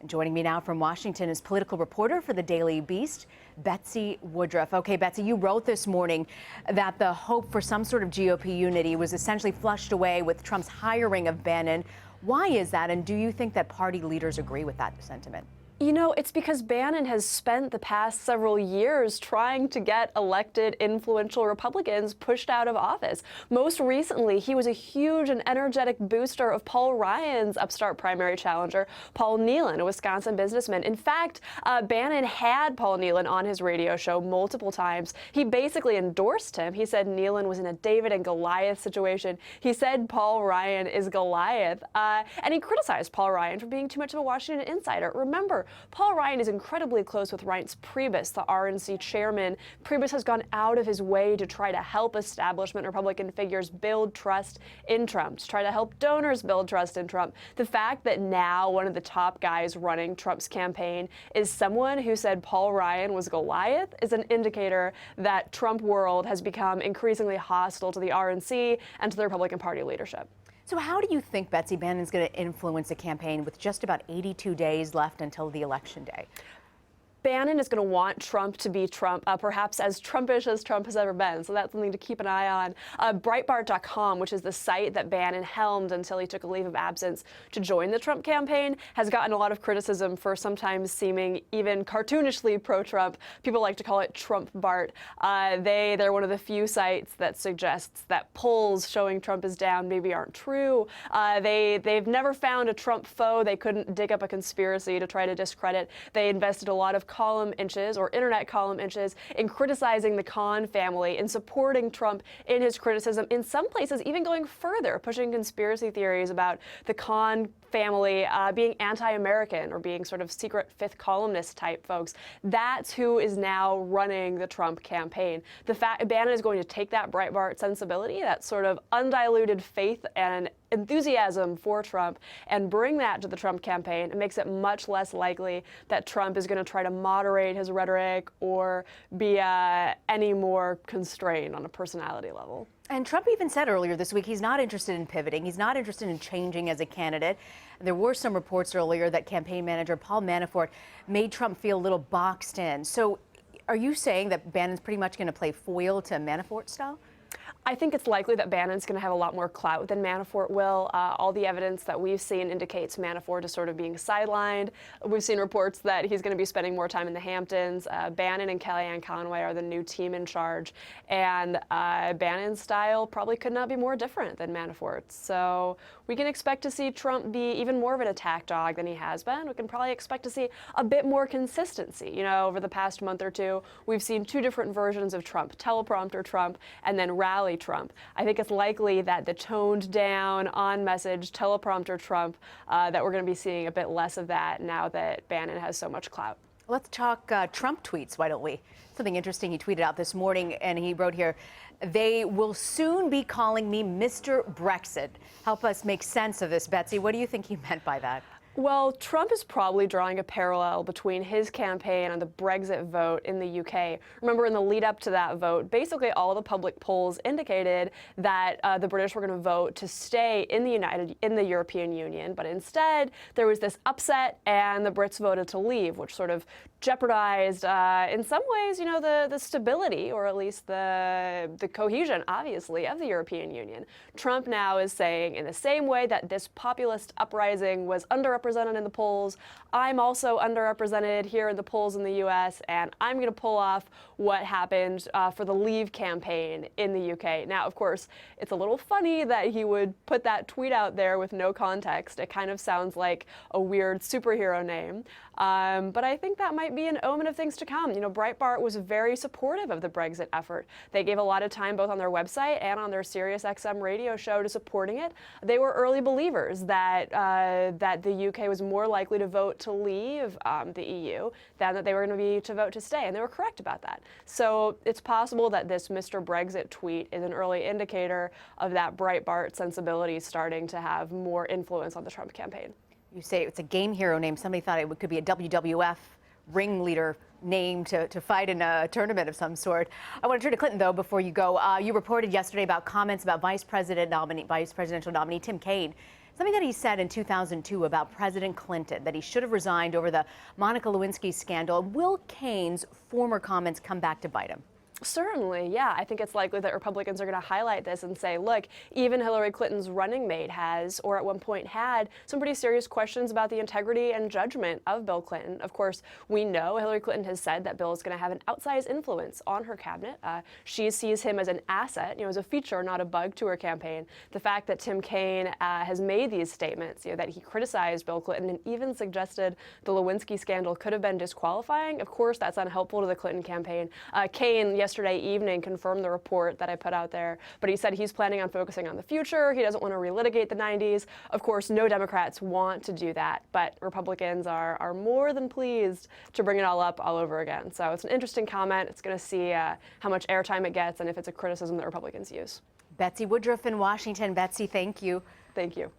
And joining me now from Washington is political reporter for the Daily Beast, Betsy Woodruff. Okay, Betsy, you wrote this morning that the hope for some sort of GOP unity was essentially flushed away with Trump's hiring of Bannon. Why is that, and do you think that party leaders agree with that sentiment? You know, it's because Bannon has spent the past several years trying to get elected influential Republicans pushed out of office. Most recently, he was a huge and energetic booster of Paul Ryan's upstart primary challenger, Paul Nehlen, a Wisconsin businessman. In fact, Bannon had Paul Nehlen on his radio show multiple times. He basically endorsed him. He said Nehlen was in a David and Goliath situation. He said Paul Ryan is Goliath, and he criticized Paul Ryan for being too much of a Washington insider. Remember, Paul Ryan is incredibly close with Reince Priebus, the RNC chairman. Priebus has gone out of his way to try to help establishment Republican figures build trust in Trump, to try to help donors build trust in Trump. The fact that now one of the top guys running Trump's campaign is someone who said Paul Ryan was Goliath is an indicator that Trump world has become increasingly hostile to the RNC and to the Republican Party leadership. So how do you think Betsy Bannon's going to influence the campaign with just about 82 days left until the election day? Bannon is going to want Trump to be Trump, perhaps as Trumpish as Trump has ever been. So that's something to keep an eye on. Breitbart.com, which is the site that Bannon helmed until he took a leave of absence to join the Trump campaign, has gotten a lot of criticism for sometimes seeming even cartoonishly pro-Trump. People like to call it Trump Bart. They're one of the few sites that suggests that polls showing Trump is down maybe aren't true. They've never found a Trump foe. They couldn't dig up a conspiracy to try to discredit. They invested a lot of column inches or internet column inches in criticizing the Kaine family, in supporting Trump in his criticism, in some places even going further, pushing conspiracy theories about the Kaine family being anti-American or being sort of secret fifth columnist type folks. That's who is now running the Trump campaign. The fact Bannon is going to take that Breitbart sensibility, that sort of undiluted faith and enthusiasm for Trump, and bring that to the Trump campaign. It makes it much less likely that Trump is going to try to moderate his rhetoric or be any more constrained on a personality level. And Trump even said earlier this week he's not interested in pivoting. He's not interested in changing as a candidate. There were some reports earlier that campaign manager Paul Manafort made Trump feel a little boxed in. So are you saying that Bannon's pretty much going to play foil to Manafort style? I think it's likely that Bannon's going to have a lot more clout than Manafort will. All the evidence that we've seen indicates Manafort is sort of being sidelined. We've seen reports that he's going to be spending more time in the Hamptons. Bannon and Kellyanne Conway are the new team in charge. And Bannon's style probably could not be more different than Manafort's. So we can expect to see Trump be even more of an attack dog than he has been. We can probably expect to see a bit more consistency. You know, over the past month or two, we've seen two different versions of Trump, teleprompter Trump and then rally Trump. I think it's likely that the toned down, on message, teleprompter Trump, that we're going to be seeing a bit less of that now that Bannon has so much clout. Let's talk Trump tweets, why don't we? Something interesting he tweeted out this morning, and he wrote here, "They will soon be calling me Mr. Brexit." Help us make sense of this, Betsy. What do you think he meant by that? Well, Trump is probably drawing a parallel between his campaign and the Brexit vote in the UK. Remember, in the lead up to that vote, basically all the public polls indicated that the British were going to vote to stay in the European Union, but instead there was this upset and the Brits voted to leave, which sort of jeopardized, in some ways, you know, the stability, or at least the cohesion, obviously, of the European Union. Trump now is saying, in the same way that this populist uprising was underrepresented in the polls, I'm also underrepresented here in the polls in the U.S., and I'm going to pull off what happened for the Leave campaign in the UK. Now, of course, it's a little funny that he would put that tweet out there with no context. It kind of sounds like a weird superhero name. But I think that might be an omen of things to come. You know, Breitbart was very supportive of the Brexit effort. They gave a lot of time both on their website and on their SiriusXM radio show to supporting it. They were early believers that the UK was more likely to vote to leave the EU than that they were going to be to vote to stay, and they were correct about that. So it's possible that this Mr. Brexit tweet is an early indicator of that Breitbart sensibility starting to have more influence on the Trump campaign. You say it's a game hero name. Somebody thought it could be a WWF ringleader name to fight in a tournament of some sort. I want to turn to Clinton, though, before you go. You reported yesterday about comments about vice presidential nominee Tim Kaine, something that he said in 2002 about President Clinton, that he should have resigned over the Monica Lewinsky scandal. Will Kaine's former comments come back to bite him? Certainly, yeah. I think it's likely that Republicans are going to highlight this and say, look, even Hillary Clinton's running mate has, or at one point had, some pretty serious questions about the integrity and judgment of Bill Clinton. Of course, we know Hillary Clinton has said that Bill is going to have an outsized influence on her cabinet. She sees him as an asset, as a feature, not a bug to her campaign. The fact that Tim Kaine has made these statements, that he criticized Bill Clinton and even suggested the Lewinsky scandal could have been disqualifying, of course, that's unhelpful to the Clinton campaign. Kaine, yesterday evening, confirmed the report that I put out there, but he said he's planning on focusing on the future. He doesn't want to relitigate the 90s. Of course, no Democrats want to do that, but Republicans are more than pleased to bring it all up all over again. So it's an interesting comment. It's going to see how much airtime it gets and if it's a criticism that Republicans use. Betsy Woodruff in Washington. Betsy, thank you. Thank you.